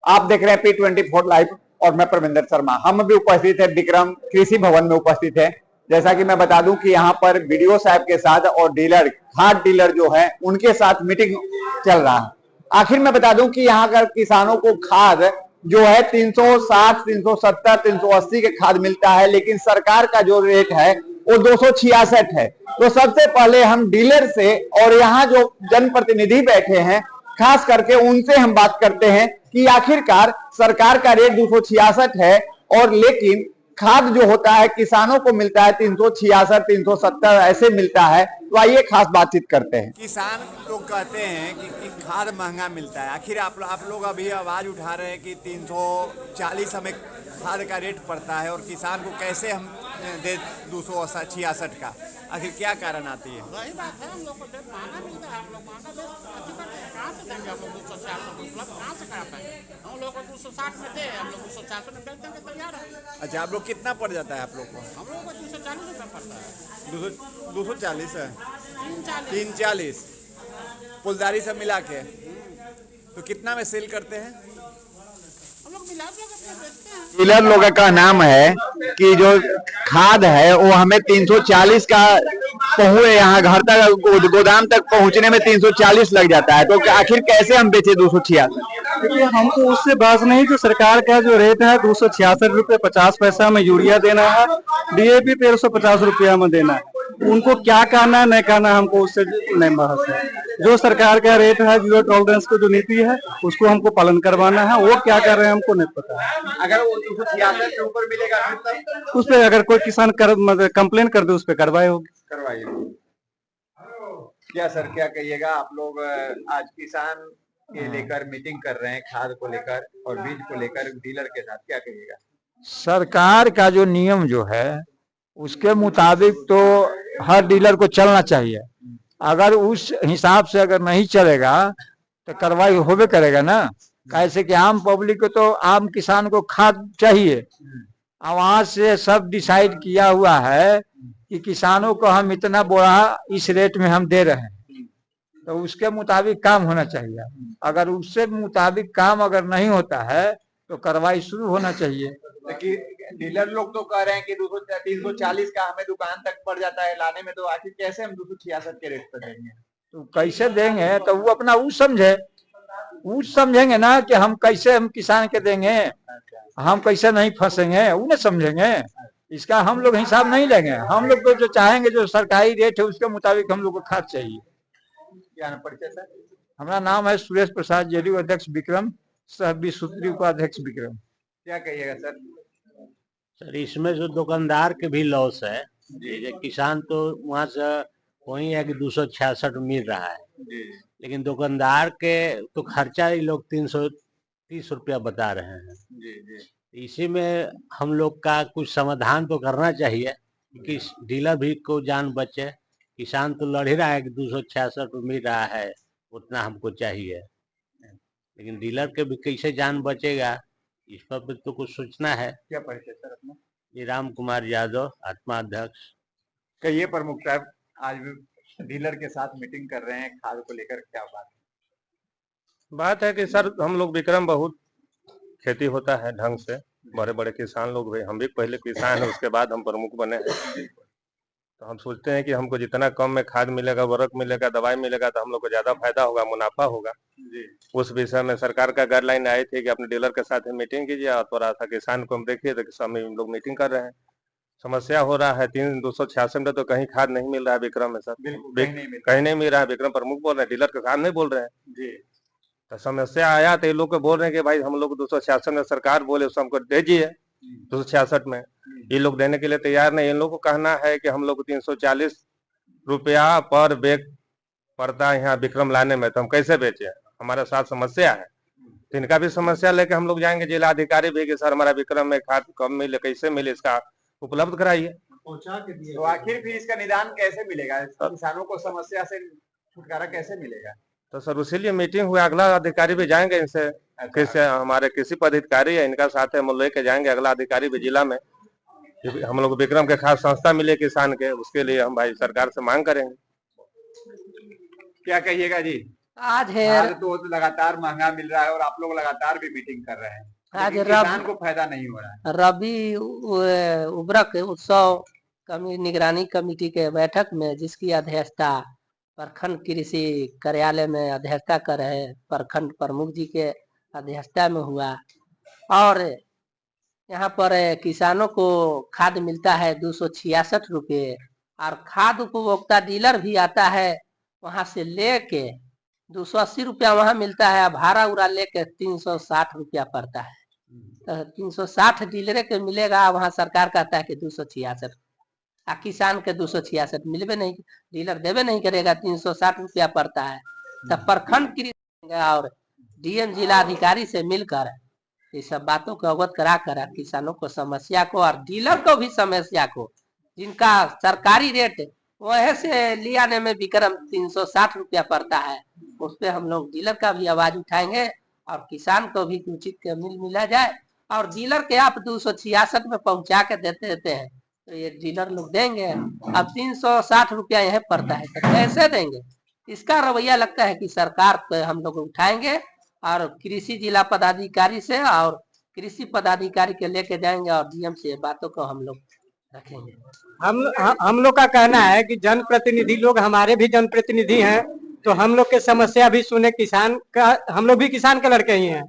आप देख रहे हैं P24 लाइव और मैं परमिंदर शर्मा। हम अभी उपस्थित है विक्रम कृषि भवन में उपस्थित है। जैसा कि मैं बता दूं कि यहाँ पर बीडीओ साहब के साथ और डीलर खाद डीलर जो है उनके साथ मीटिंग चल रहा है। आखिर मैं बता दूं कि यहाँ का किसानों को खाद जो है 360, 370, 380 के खाद मिलता है, लेकिन सरकार का जो रेट है वो 266 है। तो सबसे पहले हम डीलर से और यहाँ जो जनप्रतिनिधि बैठे हैं खास करके उनसे हम बात करते हैं कि आखिरकार सरकार का रेट 266 है और लेकिन खाद जो होता है किसानों को मिलता है 366, 370 ऐसे मिलता है। तो आइए खास बातचीत करते हैं। किसान लोग कहते हैं कि खाद महंगा मिलता है। आखिर आप लोग अभी आवाज उठा रहे हैं कि 340 हमें खाद का रेट पड़ता है और किसान को कैसे हम दे 266 का, आखिर क्या कारण आती है? वही बात है, हम लोग को रेट महंगा मिलता है, हम लोग महंगा कहाँ से देंगे? हम लोग 266 उपलब्ध कहाँ से करा पाएंगे? हम लोग को 260 में दे, हम लोग 266 में बेच देंगे तैयार है। अच्छा, आप लोग कितना पड़ जाता है आप लोग को? हम लोग को 240 रुपये पड़ता है। 240 है, 340 पुलदारी सब मिला के। तो कितना में सेल करते हैं? हम लोग मिला के बेचते हैं। डीलर लोगों का नाम है कि जो खाद है वो हमें 340 का यहाँ घर तक गोदाम तक पहुंचने में 340 लग जाता है। तो आखिर कैसे हम बेचे 266? देखिए, हमको उससे बहस नहीं। जो सरकार का जो रेट है 266 रुपये 50 पैसा में यूरिया देना है, डीएपी 1350 रुपया में देना है। उनको क्या कहना है नहीं कहना है, हमको उससे नहीं बहस है। जो सरकार का रेट है, जीरो टॉलरेंस की जो नीति है उसको हमको पालन करवाना है। वो क्या कर रहे हैं हमको नहीं पता है। अगर वो 266 के ऊपर मिलेगा उस पर अगर कोई किसान कंप्लेन कर दे उस पर कार्रवाई होगी। करवाइए। क्या सर, क्या कहिएगा? आप लोग आज किसान के लेकर मीटिंग कर रहे हैं, खाद को लेकर और बीज को लेकर डीलर के साथ, क्या कहिएगा? सरकार का जो नियम जो है उसके मुताबिक तो हर डीलर को चलना चाहिए। अगर उस हिसाब से अगर नहीं चलेगा तो कार्रवाई होबे करेगा ना। कैसे कि आम पब्लिक को तो आम किसान को खाद चाहिए और वहां से सब डिसाइड किया हुआ है कि किसानों को हम इतना बोरा इस रेट में हम दे रहे हैं, तो उसके मुताबिक काम होना चाहिए। अगर उससे मुताबिक काम अगर नहीं होता है तो कार्रवाई शुरू होना चाहिए। डीलर लोग तो कह रहे हैं कि 340 का हमें दुकान तक पड़ जाता है लाने में, तो आखिर कैसे हम 266 के रेट पर देंगे? तो कैसे देंगे? तो वो अपना वो समझेंगे ना कि हम कैसे हम किसान के देंगे, हम कैसे नहीं फंसेंगे, वो ना समझेंगे। इसका हम लोग हिसाब नहीं लेंगे। हम लोग तो जो चाहेंगे जो सरकारी रेट है उसके मुताबिक हम लोग को खाद चाहिए। क्या परिचय सर? हमारा नाम है सुरेश प्रसाद, जेडीयू अध्यक्ष विक्रम, सह विश्व उपाध्यक्ष विक्रम। क्या कहिएगा सर? सर, इसमें जो दुकानदार के भी लॉस है। किसान तो वहाँ से वही है कि 266 मिल रहा है, लेकिन दुकानदार के तो खर्चा ये लोग 330 रुपया बता रहे हैं। इसी में हम लोग का कुछ समाधान तो करना चाहिए कि डीलर भी को जान बचे। किसान तो लड़ ही रहा है कि 266 मिल रहा है, उतना हमको चाहिए, लेकिन डीलर के भी कैसे जान बचेगा इस पर तो कुछ सोचना है। क्या परिचय सर अपना? ये राम कुमार यादव, आत्मा अध्यक्ष। कहिए प्रमुख साहब, आज भी डीलर के साथ मीटिंग कर रहे हैं खाद को लेकर, क्या बात है कि सर हम लोग विक्रम बहुत खेती होता है ढंग से, बड़े बड़े किसान लोग भी, हम भी पहले किसान हैं, उसके बाद हम प्रमुख बने हैं। तो हम सोचते हैं कि हमको जितना कम में खाद मिलेगा, उर्वरक मिलेगा, दवाई मिलेगा तो हम लोग को ज्यादा फायदा होगा, मुनाफा होगा। उस विषय में सरकार का गाइडलाइन आई थी कि अपने डीलर के साथ मीटिंग कीजिए और थोड़ा सा किसान को हम देखिए। तो हम लोग मीटिंग कर रहे हैं। समस्या हो रहा है 266 में तो कहीं खाद नहीं मिल रहा है विक्रम में सर, कहीं नहीं मिल रहा है। विक्रम प्रमुख बोल रहे हैं, डीलर के साथ नहीं बोल रहे हैं। तो समस्या आया तो ये लोग को बोल रहे हैं कि भाई हम लोग 266 में सरकार बोले उसको हमको दीजिए 266 में। ये लोग देने के लिए तैयार नहीं। इन लोगों को कहना है कि हम लोग को 340 रुपया पर बैग पड़ता है यहाँ विक्रम लाने में, तो हम कैसे बेचे? हमारे साथ समस्या है। तो इनका भी समस्या लेके हम लोग जाएंगे जिला अधिकारी भी कि सर हमारा विक्रम में खाद कम मिले, कैसे मिले, इसका उपलब्ध कराइए। तो आखिर भी इसका निदान कैसे मिलेगा? किसानों को समस्या से छुटकारा कैसे मिलेगा? तो सर उसीलिए मीटिंग हुआ, अगला अधिकारी भी जाएंगे इनसे। किसी हमारे किसी पदाधिकारी है इनका साथ है, हम लेके जाएंगे अगला अधिकारी भी जिला में। हम लोग विक्रम के खास संस्था मिले किसान के, उसके लिए हम भाई सरकार से मांग करेंगे। क्या कहिएगा जी? आज है आज तो लगातार महंगा मिल रहा है और आप लोग लगातार भी मीटिंग कर रहे हैं, आज लेकिन किसान को फायदा नहीं हो रहा है। रबी उर्वरक उत्सव निगरानी कमेटी के बैठक में जिसकी अध्यक्षता प्रखंड कृषि कार्यालय में अध्यक्षता कर रहे प्रखंड प्रमुख जी के अध्यक्षता में हुआ और यहाँ पर किसानों को खाद मिलता है 266 रुपये और खाद उपभोक्ता डीलर भी आता है वहां से लेके 280 रुपया वहां मिलता है, भाड़ा उड़ा लेके 360 रुपया पड़ता है। तो 360 डीलर के मिलेगा, वहां सरकार कहता है कि 266 किसान के 266 मिलवे नहीं, डीलर देवे नहीं करेगा, 360 रुपया पड़ता है। तो प्रखंड कृषि और डीएम जिला अधिकारी से मिलकर ये सब बातों को अवगत करा कर किसानों को समस्या को और डीलर को भी समस्या को, जिनका सरकारी रेट वह से ले आने में विक्रम 360 रुपया पड़ता है, उस पे हम लोग डीलर का भी आवाज उठाएंगे और किसान को भी उचित मिला जाए। और डीलर के आप 266 में पहुंचा के देते हैं तो ये डीलर लोग देंगे। अब 360 रुपया यह पड़ता है तो कैसे देंगे? इसका रवैया लगता है कि सरकार पे हम लोग उठाएंगे और कृषि जिला पदाधिकारी से और कृषि पदाधिकारी के लेके जाएंगे और डीएम से बातों को हम लोग रखेंगे। हम लोग का कहना है कि जनप्रतिनिधि लोग हमारे भी जनप्रतिनिधि हैं, तो हम लोग के समस्या भी सुने। किसान का हम लोग भी किसान के लड़के ही हैं,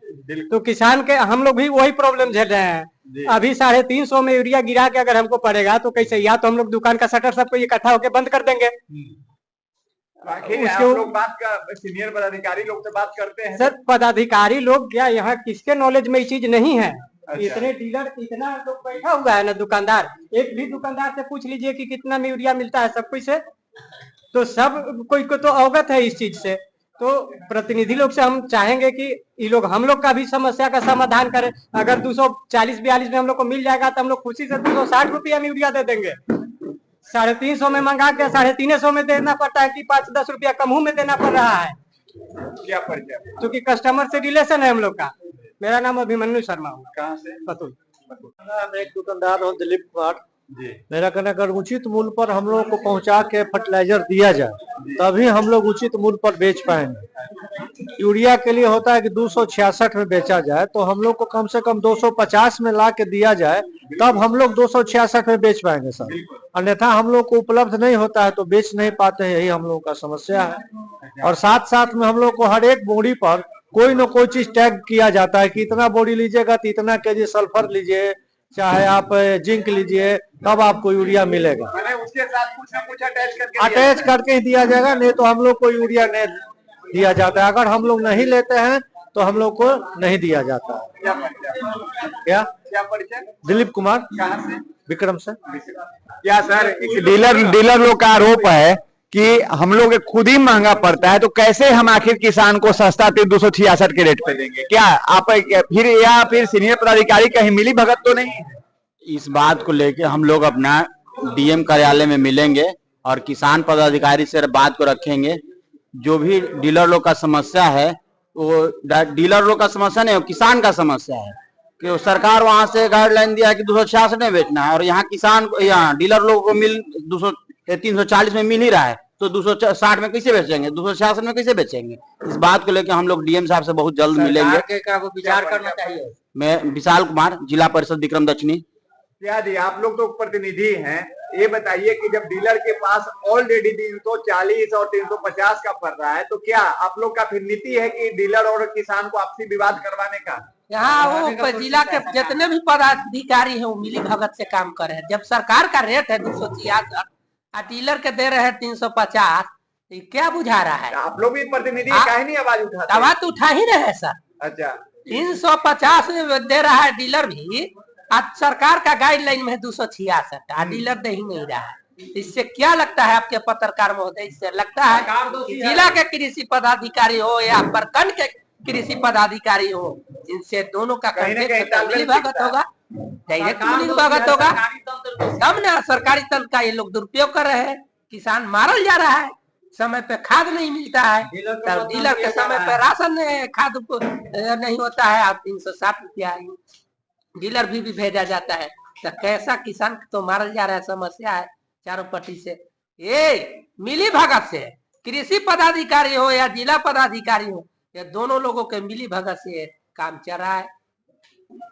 तो किसान के हम लोग भी वही प्रॉब्लम झेल रहे हैं। अभी 350 में यूरिया गिरा के अगर हमको पड़ेगा तो कैसे, या तो हम लोग दुकान का शटर सबको इकट्ठा होकर बंद कर देंगे। उसके लोग बात का सीनियर पदाधिकारी लोग से बात करते हैं सर, पदाधिकारी लोग क्या यहाँ किसके नॉलेज में ये चीज नहीं है? इतने डीलर इतना लोग बैठा हुआ है ना, दुकानदार, एक भी दुकानदार से पूछ लीजिए कि कितना में यूरिया मिलता है सब कुछ से, तो सब कोई को तो अवगत है इस चीज से। तो प्रतिनिधि लोग से हम चाहेंगे कि ये लोग हम लोग का भी समस्या का समाधान करें। अगर 240-42 में हम लोग को मिल जाएगा तो हम लोग खुशी से 260 रुपया में यूरिया दे देंगे। 350 में मंगा के 350 में देना पड़ता है कि 5-10 रुपया कम में देना पड़ रहा है। क्या परिचय? क्योंकि कस्टमर से रिलेशन है हम लोग का। मेरा नाम अभिमन्यु शर्मा हुआ। कहाँ से? पतुल। मैं एक दुकानदार हूँ, दिलीप कुमार। मेरा कहना अगर उचित मूल्य पर हम लोग को पहुंचा के फर्टिलाइजर दिया जाए तभी हम लोग उचित मूल्य पर बेच पाएंगे। यूरिया के लिए होता है कि 266 में बेचा जाए, तो हम लोग को कम से कम 250 में ला के दिया जाए तब हम लोग 266 में बेच पाएंगे सर। अन्यथा हम लोग को उपलब्ध नहीं होता है तो बेच नहीं पाते हैं, यही हम लोग का समस्या है। और साथ साथ में हम लोग को हर एक बोरी पर कोई न कोई चीज टैग किया जाता है कि इतना बोरी लीजिएगा तो इतना केजी सल्फर लीजिए, चाहे आप जिंक लीजिए, तब आपको यूरिया मिलेगा। उसके साथ कुछ ना कुछ अटैच करके ही दिया जाएगा, नहीं तो हम लोग को यूरिया नहीं दिया जाता है। अगर हम लोग नहीं लेते हैं तो हम लोग को नहीं दिया जाता है। क्या परिचय? दिलीप कुमार। कहाँ से? विक्रम से। क्या सर, डीलर लोग का आरोप है कि हम लोग खुद ही महंगा पड़ता है, तो कैसे हम आखिर किसान को सस्ता 266 के रेट पे देंगे? क्या आप फिर सीनियर पदाधिकारी कहीं मिली भगत तो नहीं? इस बात को लेके हम लोग अपना डीएम कार्यालय में मिलेंगे और किसान पदाधिकारी से बात को रखेंगे। जो भी डीलर लोग का समस्या है वो डीलर लोग का समस्या नहीं, किसान का समस्या है कि सरकार वहां से गाइडलाइन दिया है कि 266 में बेचना है और यहाँ किसान को, यहाँ डीलर लोगों को 340 में मिल ही रहा है, तो 260 में कैसे बेचेंगे, 266 में कैसे बेचेंगे? इस बात को लेकर हम लोग डीएम साहब से बहुत जल्द मिलेंगे। विचार करना चाहिए। मैं विशाल कुमार, जिला परिषद विक्रम दक्षिणी। क्या जी, आप लोग तो प्रतिनिधि हैं, ये बताइए कि जब डीलर के पास ऑलरेडी 340 और 350 का पड़ रहा है, तो क्या आप लोग का फिर नीति है कि डीलर और किसान को आपसी विवाद करवाने का? यहाँ वो जिला के जितने भी पदाधिकारी हैं वो मिली भगत से काम कर रहे हैं। जब सरकार का रेट है 266 और डीलर के दे रहे हैं 350, तो क्या बुझा रहा है? आप लोग भी प्रतिनिधि काहे नहीं आवाज उठाते? आवाज तो उठा ही रहे हैं सर। अच्छा, 350 दे रहा है डीलर भी, आज सरकार का गाइडलाइन में 266, डीलर दे ही नहीं रहा है। इससे क्या लगता है आपके पत्रकार महोदय? इससे लगता है कि जिला के कृषि पदाधिकारी हो या प्रखंड के कृषि पदाधिकारी हो, इनसे दोनों का मिली भगत होगा, डायरेक्ट मिली भगत होगा, तब ना सरकारी तंत्र का ये लोग दुरुपयोग कर रहे हैं। किसान मारल जा रहा है, समय पे खाद नहीं मिलता है, तब डीलर के समय पे राशन खाद नहीं होता है, अब 360 रुपया डीलर भी भेजा जाता है। तो कैसा किसान तो मारल जा रहा है, समस्या है चारों पट्टी से। ये मिली भगत से कृषि पदाधिकारी हो या जिला पदाधिकारी हो, ये दोनों लोगों के मिली भगत से काम चल रहा है।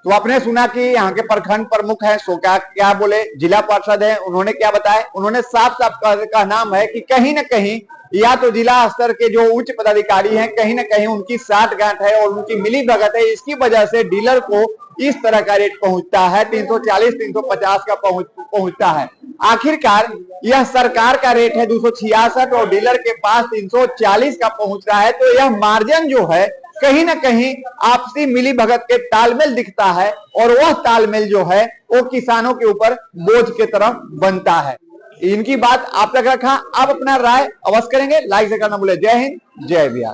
तो आपने सुना कि यहाँ के प्रखंड प्रमुख है, सो क्या बोले, जिला पार्षद है, उन्होंने क्या बताया, उन्होंने साफ साफ का नाम है कि कहीं ना कहीं या तो जिला स्तर के जो उच्च पदाधिकारी हैं कहीं ना कहीं उनकी साठगांठ है और उनकी मिली भगत है, इसकी वजह से डीलर को इस तरह का रेट पहुंचता है, 340 350 का पहुंचता है। आखिरकार यह सरकार का रेट है 266 और डीलर के पास 340 का पहुंच रहा है। तो यह मार्जिन जो है कहीं ना कहीं आपसी मिली भगत के तालमेल दिखता है और वह तालमेल जो है वो किसानों के ऊपर बोझ के तरफ बनता है। इनकी बात आप तक रखा, आप अपना राय अवश्य करेंगे, लाइक से करना भूले। जय हिंद, जय बिहार।